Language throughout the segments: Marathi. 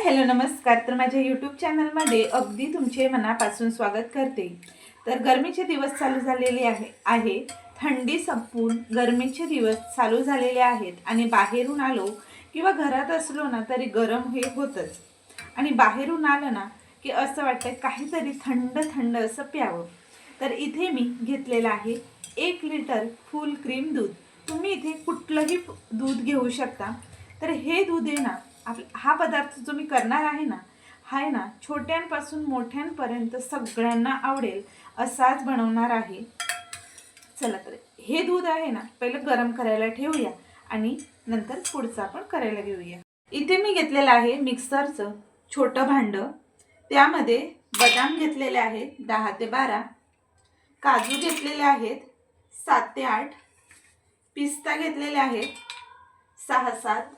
हॅलो नमस्कार। तर माझ्या यूट्यूब चॅनलमध्ये अगदी तुमचे मनापासून स्वागत करते। तर गरमीचे दिवस चालू झालेले आहे थंडी संपून गरमीचे दिवस चालू झालेले आहेत आणि बाहेरून आलो किंवा घरात असलो ना तरी गरम हे होतच आणि बाहेरून आलं ना की असं वाटतं काहीतरी थंड थंड असं प्यावं। तर इथे मी घेतलेलं आहे 1 लिटर फुल क्रीम दूध। तुम्ही इथे कुठलंही दूध घेऊ शकता। तर हे दूध आहे ना हा पदार्थ जो मी करणार आहे ना हा ना छोट्यांपासून मोठ्यांपर्यंत सगळ्यांना आवडेल असाच बनवणार आहे। चला तर हे दूध आहे ना पहिलं गरम करायला ठेवूया आणि नंतर पुढचं आपण करायला घेऊया। इथे मी घेतलेलं आहे मिक्सरचं छोटं भांडं। त्यामध्ये बदाम घेतलेले आहेत 10 ते 12, काजू घेतलेले आहेत 7 ते 8, पिस्ता घेतलेले आहेत 6-7।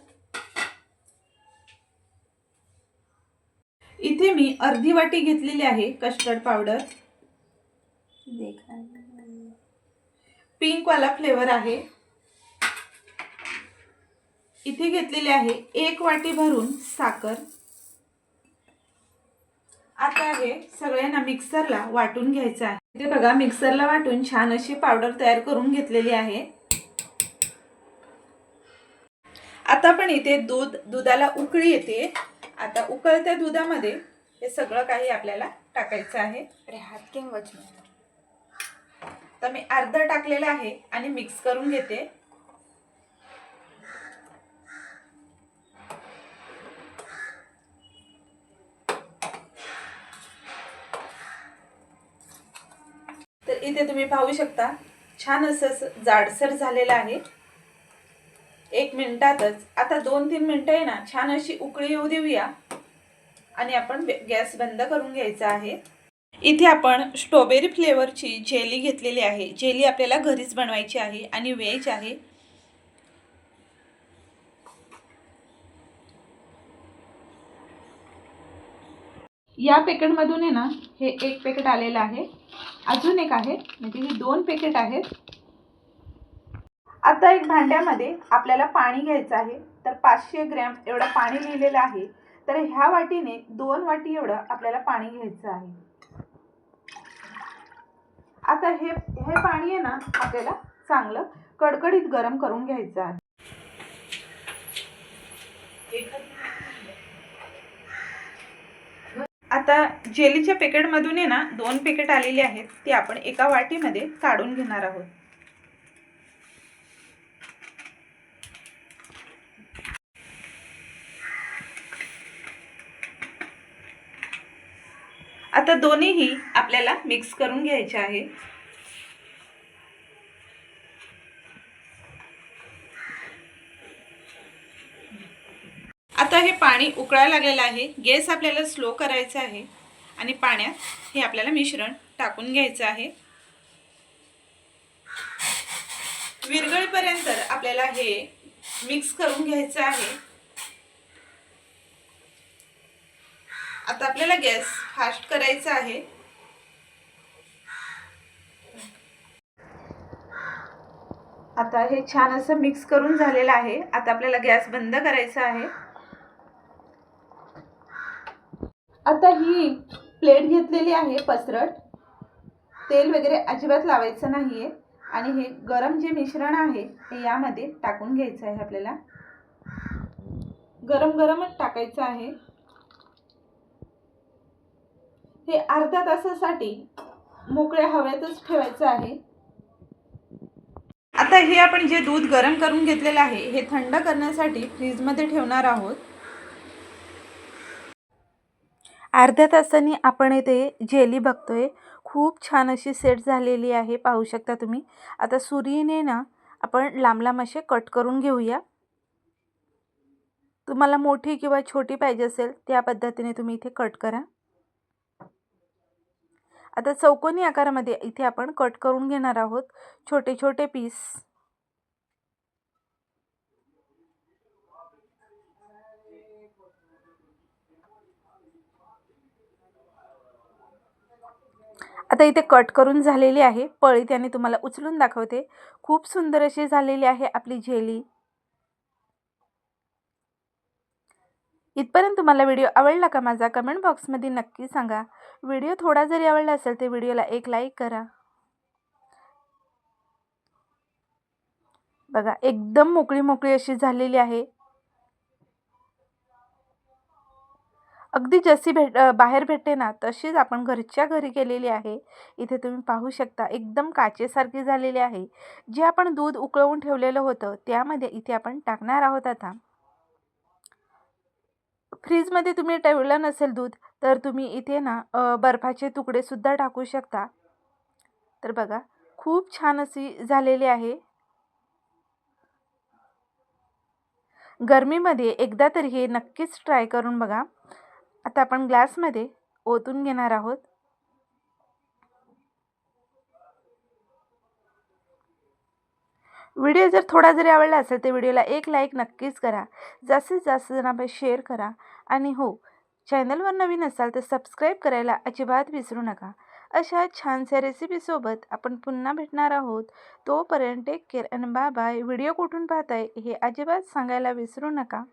इथे मी अर्धी वाटी घेतलेली आहे कस्टर्ड पावडर, पिंक वाला फ्लेवर आहे। इथे घेतलेली आहे 1 वाटी भरून साखर। आता हे सगळ्यांना मिक्सरला वाटून घ्यायचं आहे। इथे बघा मिक्सरला वाटून छान अशी पावडर तयार करून घेतलेली आहे। आता पण इथे दुधाला उकळी येते। आता उकळत्या दुधामध्ये हे सगळं काही आपल्याला टाकायचं आहे। अरे हात केम वचन तर मी अर्धा टाकलेला आहे आणि मिक्स करून घेते। तर इथे तुम्ही पाहू शकता छान असं जाडसर झालेलं आहे 1 मिनिटातच। आता 2-3 मिनिटं आहे ना छान अशी उकळी येऊ देऊया आणि आपण गॅस बंद करून घ्यायचा आहे। इथे आपण स्ट्रॉबेरी फ्लेवरची जेली घेतलेली आहे। जेली आपल्याला घरीच बनवायची आहे आणि व्हेज आहे। या पॅकेटमधून आहे ना हे 1 पॅकेट आलेलं आहे, अजून एक आहे, म्हणजे हे 2 पॅकेट आहेत। आता एक भांड्यामध्ये आपल्याला पाणी घ्यायचं आहे। तर 500 ग्रॅम एवढं पाणी लिहिलेलं आहे। तर ह्या वाटीने 2 वाटी एवढं आपल्याला पाणी घ्यायचं आहे। आता हे पाणी आहे ना आपल्याला चांगलं कडकडीत गरम करून घ्यायचं आहे। आता जेलीच्या पॅकेटमधून आहे ना 2 पॅकेट आलेले आहेत, ते आपण एका वाटीमध्ये काढून घेणार आहोत। आता दोन्हीही आपल्याला मिक्स करून घ्यायचे आहे। आता हे पाणी उकळायला लागलेलं आहे। गॅस आपल्याला स्लो करायचा आहे आणि पाण्यात हे आपल्याला मिश्रण टाकून घ्यायचं आहे। विरघळेपर्यंत आपल्याला हे मिक्स करून घ्यायचं आहे। आता आपल्याला गॅस फास्ट करायचा आहे। आता हे छान असं मिक्स करून झालेलं आहे। आता आपल्याला गॅस बंद करायचा आहे। आता ही प्लेट घेतलेली आहे पसरट, तेल वगैरे अजिबात लावायचं नाहीये आणि हे गरम जे मिश्रण आहे ते यामध्ये टाकून घ्यायचं आहे। आपल्याला गरम गरमच टाकायचं आहे। हे अर्ध्या तासासाठी मोकळ्या हवेतच ठेवायचं आहे। आता हे आपण जे दूध गरम करून घेतलेलं आहे हे थंड करण्यासाठी फ्रीजमध्ये ठेवणार आहोत। अर्ध्या तासांनी आपण इथे जेली बघतोय, खूप छान अशी सेट झालेली आहे, पाहू शकता तुम्ही। आता सुरीने ना आपण लांब लांब असे कट करून घेऊया। तुम्हाला मोठी किंवा छोटी पाहिजे असेल त्या पद्धतीने तुम्ही इथे कट करा। आता चौकोनी आकारामध्ये इथे आपण कट करून घेणार आहोत छोटे छोटे पीस। आता इथे कट करून झालेली आहे, पळी त्याने तुम्हाला उचलून दाखवते। खूप सुंदर अशी झालेली आहे आपली जेली। इथपर्यंत तुम्हाला व्हिडिओ आवडला का माझा कमेंट बॉक्समध्ये नक्की सांगा. व्हिडिओ थोडा जरी आवडला असेल तर व्हिडिओला एक लाईक करा. बघा एकदम मोकळी मोकळी अशी झालेली आहे. अगदी जशी बाहेर भेटते ना तशीच आपण घरच्या घरी केलेली आहे. इथे तुम्ही पाहू शकता एकदम काचेसारखी झालेली आहे. जे आपण दूध उकळवून ठेवलेलं होतं त्यामध्ये इथे आपण टाकणार आहोत. आता फ्रीजमध्ये तुम्ही ठेवलं नसेल दूध तर तुम्ही इथे ना बर्फाचे तुकडे सुद्धा टाकू शकता. तर बघा खूप छान अशी झालेली आहे. गरमीमध्ये एकदा तरी हे नक्कीच ट्राय करून बघा. आता आपण ग्लासमध्ये ओतून घेणार आहोत. व्हिडिओ जर थोडा जरी आवडला असेल तर व्हिडिओला एक लाईक नक्कीच करा. जास्तीत जास्त जणांना शेअर करा. आणि हो, चॅनलवर नवीन असाल तर सबस्क्राईब करायला अजिबात विसरू नका. अशा छानशा रेसिपीसोबत आपण पुन्हा भेटणार आहोत. तोपर्यंत टेक केअर आणि बाय बाय. व्हिडिओ कुठून पाहताय हे अजिबात सांगायला विसरू नका.